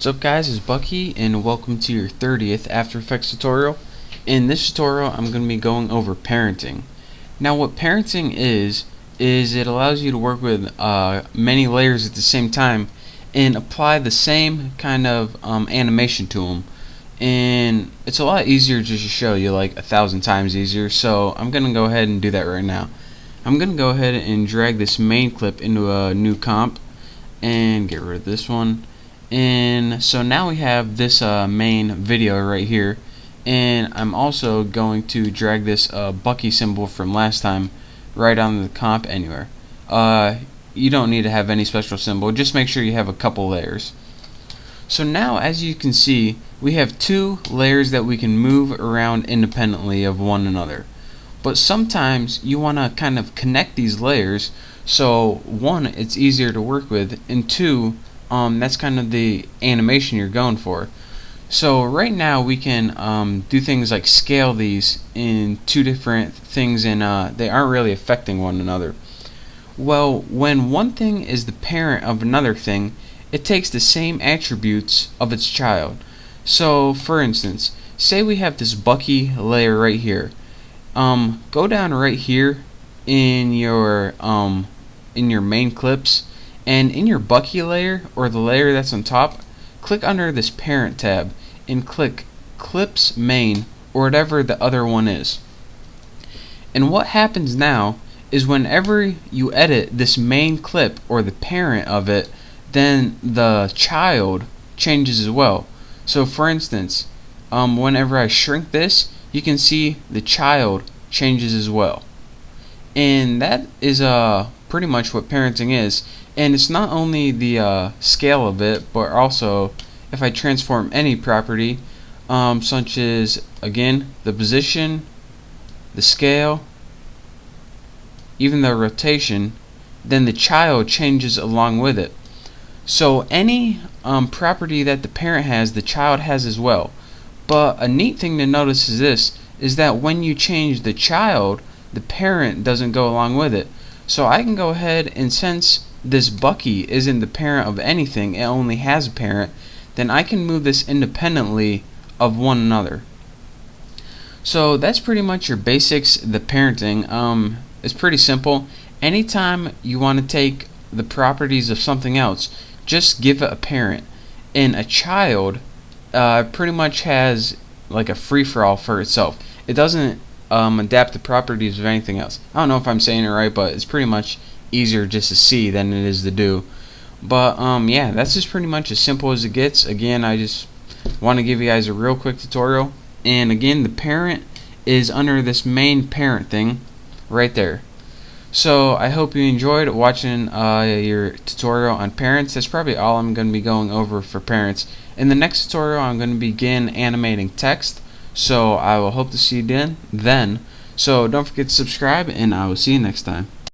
What's up guys, it's Bucky and welcome to your 30th After Effects tutorial. In this tutorial I'm going to be going over parenting. Now what parenting is it allows you to work with many layers at the same time and apply the same kind of animation to them. And it's a lot easier just to show you, like 1,000 times easier, so I'm going to go ahead and do that right now. I'm going to go ahead and drag this main clip into a new comp and get rid of this one. And so now we have this main video right here, and I'm also going to drag this Bucky symbol from last time right on the comp anywhere. You don't need to have any special symbol, just make sure you have a couple layers. So now, as you can see, we have two layers that we can move around independently of one another. But sometimes you want to kind of connect these layers, so one, it's easier to work with, and two, that's kind of the animation you're going for. So right now we can do things like scale these in two different things, and they aren't really affecting one another. Well, when one thing is the parent of another thing, it takes the same attributes of its child. So for instance, say we have this Bucky layer right here. Go down right here in your main clips, and in your Bucky layer, or the layer that's on top, click under this parent tab and click clips main, or whatever the other one is. And what happens now is whenever you edit this main clip, or the parent of it, then the child changes as well. So for instance, whenever I shrink this, you can see the child changes as well. And that is pretty much what parenting is. And it's not only the scale of it, but also if I transform any property, such as, again, the position, the scale, even the rotation, then the child changes along with it. So any property that the parent has, the child has as well. But a neat thing to notice is this, is that when you change the child, the parent doesn't go along with it. So I can go ahead, and since this Bucky isn't the parent of anything, it only has a parent, then I can move this independently of one another. So that's pretty much your basics, the parenting. It's pretty simple. Anytime you want to take the properties of something else, just give it a parent. And a child pretty much has like a free-for-all for itself. It doesn't adapt the properties of anything else. I don't know if I'm saying it right, but it's pretty much easier just to see than it is to do. But yeah, that's just pretty much as simple as it gets. Again, I just want to give you guys a real quick tutorial. And again, the parent is under this main parent thing right there. So I hope you enjoyed watching your tutorial on parents. That's probably all I'm going to be going over for parents. In the next tutorial, I'm going to begin animating text. So I will hope to see you then. So don't forget to subscribe, and I will see you next time.